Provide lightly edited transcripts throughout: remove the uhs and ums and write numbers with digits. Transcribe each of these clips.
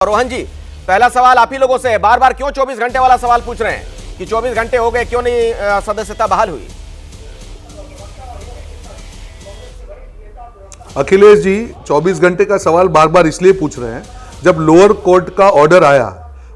रोहन जी, पहला सवाल आप ही लोगों से है। बार बार क्यों 24 घंटे वाला सवाल पूछ रहे हैं कि 24 घंटे हो गए, क्यों नहीं सदस्यता बहाल हुई? अखिलेश जी 24 घंटे का सवाल बार बार इसलिए पूछ रहे हैं, जब लोअर कोर्ट का ऑर्डर आया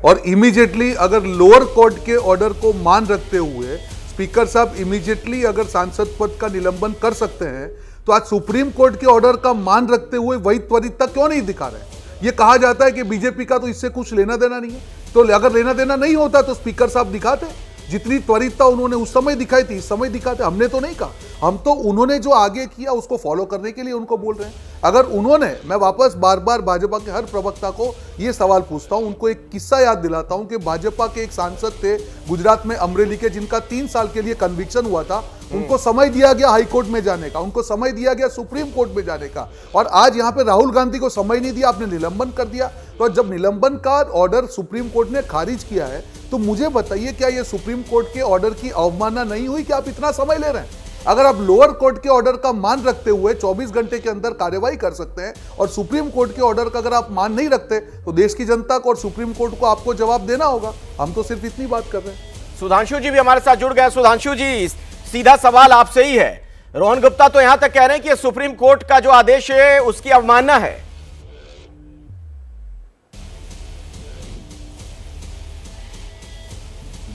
और इमीडिएटली अगर लोअर कोर्ट के ऑर्डर को मान रखते हुए स्पीकर साहब इमीडिएटली अगर सांसद पद का निलंबन कर सकते हैं, तो आज सुप्रीम कोर्ट के ऑर्डर का मान रखते हुए वही त्वरितता क्यों नहीं दिखा रहे? ये कहा जाता है कि बीजेपी का तो इससे कुछ लेना देना नहीं है, तो अगर लेना देना नहीं होता तो स्पीकर साहब दिखाते। जितनी त्वरितता उन्होंने उस समय दिखाई थी, इस समय दिखाते। हमने तो नहीं कहा, हम तो उन्होंने जो आगे किया उसको फॉलो करने के लिए उनको बोल रहे हैं। अगर उन्होंने, मैं वापस बार बार भाजपा के हर प्रवक्ता को ये सवाल पूछता हूं, उनको एक किस्सा याद दिलाता हूं कि भाजपा के एक सांसद थे गुजरात में, अमरेली के, जिनका 3 साल के लिए कन्विक्शन हुआ था। उनको समय दिया गया हाई कोर्ट में जाने का, उनको समय दिया गया सुप्रीम कोर्ट में जाने का, और आज यहाँ पे राहुल गांधी को समय नहीं दिया, आपने निलंबन कर दिया। तो जब निलंबन का ऑर्डर सुप्रीम कोर्ट ने खारिज किया है, तो मुझे बताइए क्या ये सुप्रीम कोर्ट के ऑर्डर की अवमानना नहीं हुई कि आप इतना समय ले रहे हैं? अगर आप लोअर कोर्ट के ऑर्डर का मान रखते हुए 24 घंटे के अंदर कार्यवाही कर सकते हैं, और सुप्रीम कोर्ट के ऑर्डर का अगर आप मान नहीं रखते, तो देश की जनता को और सुप्रीम कोर्ट को आपको जवाब देना होगा। हम तो सिर्फ इतनी बात कर रहे हैं। सुधांशु जी भी हमारे साथ जुड़ गए। सुधांशु जी, सीधा सवाल आपसे ही है। रोहन गुप्ता तो यहां तक कह रहे हैं कि सुप्रीम कोर्ट का जो आदेश है उसकी अवमानना है।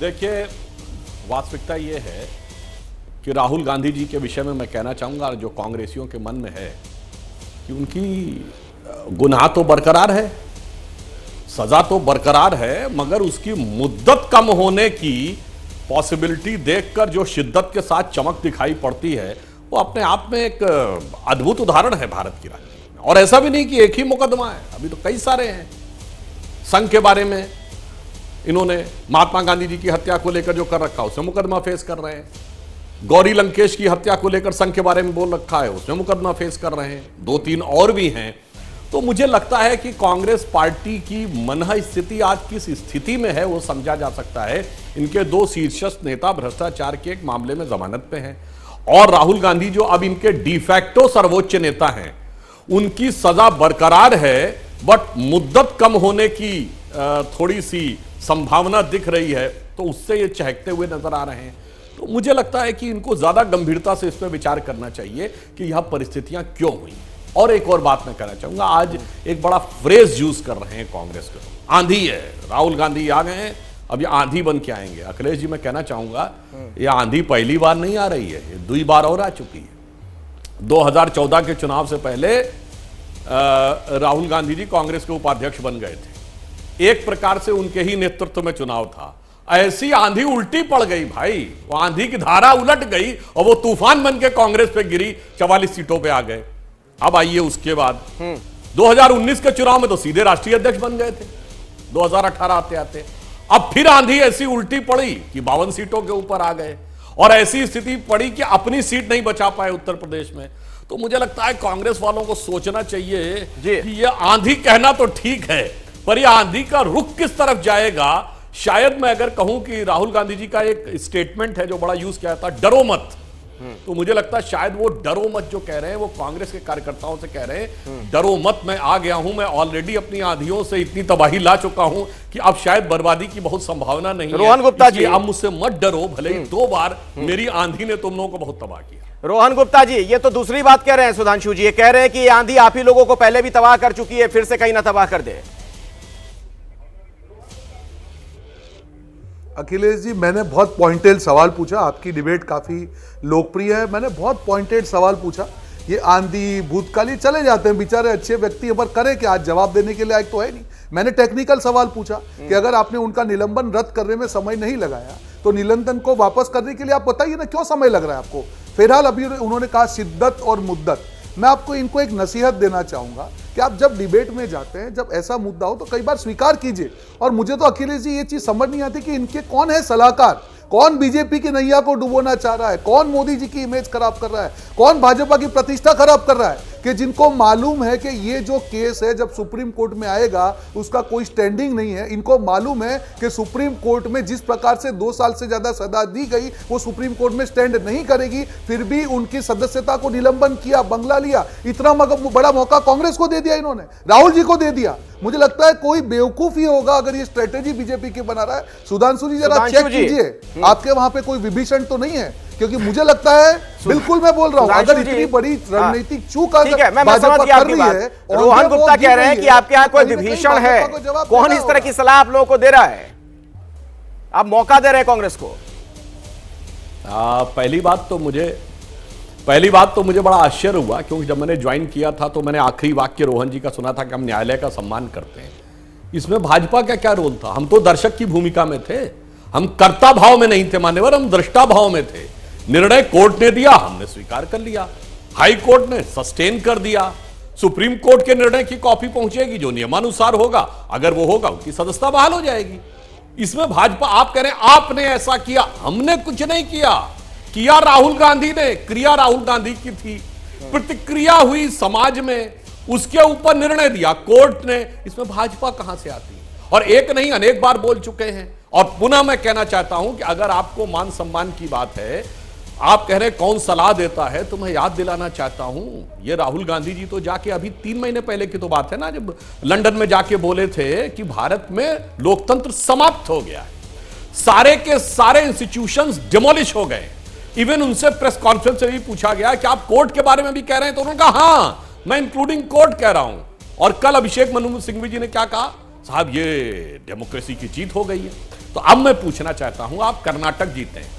देखिए, वास्तविकता ये है कि राहुल गांधी जी के विषय में मैं कहना चाहूंगा, जो कांग्रेसियों के मन में है कि उनकी गुनाह तो बरकरार है, सजा तो बरकरार है, मगर उसकी मुद्दत कम होने की पॉसिबिलिटी देखकर जो शिद्दत के साथ चमक दिखाई पड़ती है, वो अपने आप में एक अद्भुत उदाहरण है भारत की राजनीति में। और ऐसा भी नहीं कि एक ही मुकदमा है, अभी तो कई सारे हैं। संघ के बारे में इन्होंने महात्मा गांधी जी की हत्या को लेकर जो कर रखा है उसमें मुकदमा फेस कर रहे हैं। गौरी लंकेश की हत्या को लेकर संघ के बारे में बोल रखा है, उसमें मुकदमा फेस कर रहे हैं। 2-3 और भी हैं। तो मुझे लगता है कि कांग्रेस पार्टी की मनह स्थिति आज किस स्थिति में है वो समझा जा सकता है। इनके 2 शीर्षस्थ नेता भ्रष्टाचार के एक मामले में जमानत पे हैं, और राहुल गांधी जो अब इनके डिफैक्टो सर्वोच्च नेता हैं, उनकी सजा बरकरार है, बट मुद्दत कम होने की थोड़ी सी संभावना दिख रही है, तो उससे ये चहकते हुए नजर आ रहे हैं। तो मुझे लगता है कि इनको ज्यादा गंभीरता से इस पर विचार करना चाहिए कि यह परिस्थितियां क्यों हुई। और एक और बात मैं कहना चाहूंगा, आज एक बड़ा फ्रेज यूज कर रहे हैं कांग्रेस के, आंधी है, राहुल गांधी आ गए हैं, अब ये आंधी बन के आएंगे। अखिलेश जी, मैं कहना चाहूंगा ये आंधी पहली बार नहीं आ रही है, ये 2 बार और आ चुकी है। 2014 के चुनाव से पहले राहुल गांधी जी कांग्रेस के उपाध्यक्ष बन गए थे, एक प्रकार से उनके ही नेतृत्व में चुनाव था। ऐसी आंधी उल्टी पड़ गई भाई, वो आंधी की धारा उलट गई और वो तूफान बन के कांग्रेस पे गिरी, 44 सीटों पे आ गए। अब आइए उसके बाद 2019 के चुनाव में तो सीधे राष्ट्रीय अध्यक्ष बन गए थे, 2018 आते आते। अब फिर आंधी ऐसी उल्टी पड़ी कि 52 सीटों के ऊपर आ गए, और ऐसी स्थिति पड़ी कि अपनी सीट नहीं बचा पाए उत्तर प्रदेश में। तो मुझे लगता है कांग्रेस वालों को सोचना चाहिए कि ये आंधी कहना तो ठीक है, पर यह आंधी का रुख किस तरफ जाएगा। शायद मैं अगर कहूं कि राहुल गांधी जी का एक स्टेटमेंट है जो बड़ा यूज किया था, डरो मत, तो मुझे लगता है शायद वो डरो मत जो कह रहे हैं वो कांग्रेस के कार्यकर्ताओं से कह रहे हैं, डरो मत, मैं आ गया हूं, मैं ऑलरेडी अपनी आंधियों से इतनी तबाही ला चुका हूं कि अब शायद बर्बादी की बहुत संभावना नहीं है। रोहन गुप्ता जी, अब मुझसे मत डरो, भले ही 2 बार मेरी आंधी ने तुम लोगों को बहुत तबाह किया। रोहन गुप्ता जी, ये तो दूसरी बात कह रहे हैं सुधांशु जी, ये कह रहे हैं कि आंधी आप ही लोगों को पहले भी तबाह कर चुकी है, फिर से कहीं ना तबाह कर दे। अखिलेश जी, मैंने बहुत पॉइंटेड सवाल पूछा, आपकी डिबेट काफ़ी लोकप्रिय है। मैंने बहुत पॉइंटेड सवाल पूछा। ये आंधी भूतकाली चले जाते हैं बेचारे अच्छे व्यक्ति, पर करे कि आज जवाब देने के लायक तो है नहीं। मैंने टेक्निकल सवाल पूछा कि अगर आपने उनका निलंबन रद्द करने में समय नहीं लगाया, तो निलंबन को वापस करने के लिए आप बताइए ना क्यों समय लग रहा है आपको। फिलहाल अभी उन्होंने कहा शिद्दत और मुद्दत। मैं आपको इनको एक नसीहत देना चाहूंगा कि आप जब डिबेट में जाते हैं, जब ऐसा मुद्दा हो तो कई बार स्वीकार कीजिए। और मुझे तो अखिलेश जी ये चीज समझ नहीं आती कि इनके कौन है सलाहकार, कौन बीजेपी की नैया को डुबोना चाह रहा है, कौन मोदी जी की इमेज खराब कर रहा है, कौन भाजपा की प्रतिष्ठा खराब कर रहा है। कि जिनको मालूम है कि ये जो केस है जब सुप्रीम कोर्ट में आएगा उसका कोई स्टैंडिंग नहीं है। इनको मालूम है कि सुप्रीम कोर्ट में जिस प्रकार से 2 साल से ज्यादा सजा दी गई वो सुप्रीम कोर्ट में स्टैंड नहीं करेगी, फिर भी उनकी सदस्यता को निलंबन किया, बंगला लिया। इतना बड़ा मौका कांग्रेस को दे दिया इन्होंने, राहुल जी को दे दिया। मुझे लगता है कोई बेवकूफ ही होगा अगर ये स्ट्रेटेजी बीजेपी की बना रहा है। सुधांशु जी जरा चेक कीजिए आपके वहां पे कोई विभीषण तो नहीं है, क्योंकि मुझे लगता है बिल्कुल मैं बोल रहा हूं अगर इतनी बड़ी रणनीतिक चूक भाजपा कर रही है, रोहन गुप्ता कह रहे हैं कि आपके यहाँ कोई विभीषण है, कौन इस तरह की सलाह आप लोगों को दे रहा है? आप मौका दे रहे हैं कांग्रेस को? पहली बात तो मुझे बड़ा आश्चर्य हुआ, क्योंकि जब मैंने ज्वाइन किया था तो मैंने आखिरी वाक्य रोहन जी का सुना था कि हम न्यायालय का सम्मान करते हैं। इसमें भाजपा का क्या रोल था? हम तो दर्शक की भूमिका में थे, हम कर्ता भाव में नहीं थे मान्यवर, हम दृष्टा भाव में थे। निर्णय कोर्ट ने दिया, हमने स्वीकार कर लिया, हाई कोर्ट ने सस्टेन कर दिया, सुप्रीम कोर्ट के निर्णय की कॉपी पहुंचेगी जो नियमानुसार होगा, अगर वो होगा उनकी सदस्यता बहाल हो जाएगी। इसमें भाजपा, आप कह रहे हैं आपने ऐसा किया, हमने कुछ नहीं किया राहुल गांधी ने, क्रिया राहुल गांधी की थी, प्रतिक्रिया हुई समाज में, उसके ऊपर निर्णय दिया कोर्ट ने। इसमें भाजपा कहां से आती है? और एक नहीं अनेक बार बोल चुके हैं। और पुनः मैं कहना चाहता हूं कि अगर आपको मान सम्मान की बात है, आप कह रहे हैं कौन सलाह देता है, तो मैं याद दिलाना चाहता हूं, ये राहुल गांधी जी तो जाके अभी 3 महीने पहले की तो बात है ना, जब लंदन में जाके बोले थे कि भारत में लोकतंत्र समाप्त हो गया है, सारे के सारे इंस्टीट्यूशंस डिमोलिश हो गए। इवन उनसे प्रेस कॉन्फ्रेंस में भी पूछा गया कि आप कोर्ट के बारे में भी कह रहे हैं, तो उन्होंने कहा हां मैं इंक्लूडिंग कोर्ट कह रहा हूं। और कल अभिषेक मनु सिंघवी जी ने क्या कहा, साहब ये डेमोक्रेसी की जीत हो गई है। तो अब मैं पूछना चाहता हूं, आप कर्नाटक जीते हैं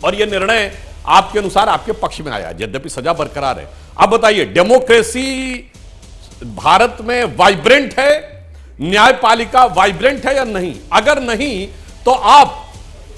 और यह निर्णय आपके अनुसार आपके पक्ष में आया, यद्यपि सजा बरकरार है। अब बताइए, डेमोक्रेसी भारत में वाइब्रेंट है, न्यायपालिका वाइब्रेंट है या नहीं? अगर नहीं तो आप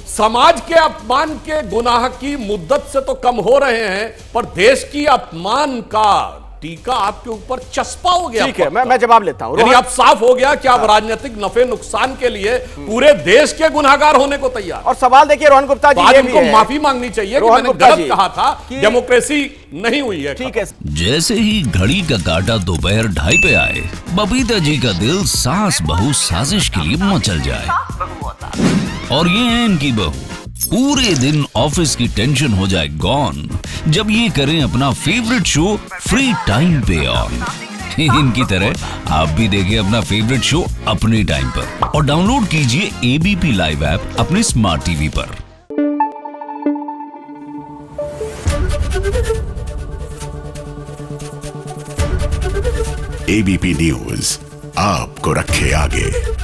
समाज के अपमान के गुनाह की मुद्दत से तो कम हो रहे हैं, पर देश की अपमान का टीका आपके ऊपर चस्पा हो गया। ठीक है, मैं जवाब लेता हूं। यानी अब साफ हो गया कि आप राजनीतिक नफे नुकसान के लिए पूरे देश के गुनाहगार होने को तैयार। और सवाल देखिए रोहन गुप्ता जी, ये भी है, माफी मांगनी चाहिए कि मैंने गलत कहा था, डेमोक्रेसी नहीं हुई है। ठीक है। जैसे ही घड़ी का काटा दोपहर 2:30 पे आए, बबीता जी का दिल सास बहू साजिश के लिए मचल जाए। और ये है इनकी बहू, पूरे दिन ऑफिस की टेंशन हो जाए गॉन जब ये करें अपना फेवरेट शो फ्री टाइम पे ऑन। इनकी तरह आप भी देखिए अपना फेवरेट शो अपने टाइम पर और डाउनलोड कीजिए एबीपी लाइव ऐप अपने स्मार्ट टीवी पर। एबीपी न्यूज आपको रखे आगे।